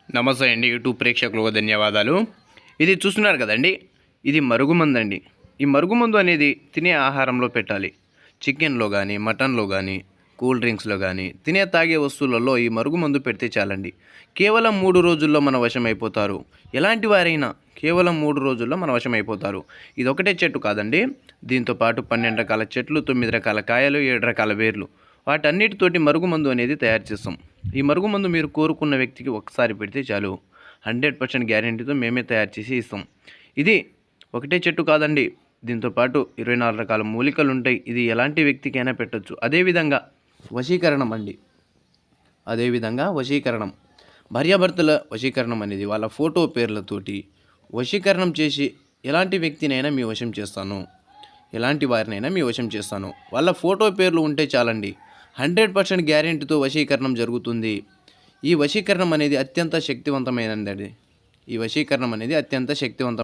నమస్తే అండి యూట్యూబ్ ప్రేక్షకులకు ధన్యవాదాలు. ఇది చూస్తున్నారు కదండి, ఇది మరుగుమందు అండి. ఈ మరుగుమందు అనేది తినే ఆహారంలో పెట్టాలి. చికెన్లో కానీ, మటన్లో కానీ, కూల్ డ్రింక్స్లో కానీ, తినే తాగే వస్తువులలో ఈ మరుగుమందు పెడితే చాలండి. కేవలం 3 రోజుల్లో మన వశమైపోతారు. ఎలాంటి వారైనా కేవలం 3 రోజుల్లో మన వశమైపోతారు. ఇది ఒకటే చెట్టు కాదండి, దీంతో పాటు 12 రకాల చెట్లు, 9 రకాల కాయలు, 7 రకాల వేర్లు, వాటన్నిటితోటి మరుగుమందు అనేది తయారు చేస్తాం. ఈ మరుగుమందు మీరు కోరుకున్న వ్యక్తికి ఒకసారి పెడితే చాలు, 100% గ్యారెంటీతో మేమే తయారు చేసి ఇస్తాం. ఇది ఒకటే చెట్టు కాదండి, దీంతో పాటు 24 రకాల మూలికలు ఉంటాయి. ఇది ఎలాంటి వ్యక్తికైనా పెట్టొచ్చు. అదేవిధంగా వశీకరణం అండి, వశీకరణం, భార్యాభర్తల వశీకరణం అనేది వాళ్ళ ఫోటో పేర్లతోటి వశీకరణం చేసి ఎలాంటి వ్యక్తినైనా మీ వశం చేస్తాను, ఎలాంటి వారినైనా మీ వశం చేస్తాను. వాళ్ళ ఫోటో పేర్లు ఉంటే చాలండి, 100% గ్యారెంటీతో వశీకరణం జరుగుతుంది. ఈ వశీకరణం అనేది అత్యంత శక్తివంతమైనది. ఈ వశీకరణం అనేది అత్యంత శక్తివంతం.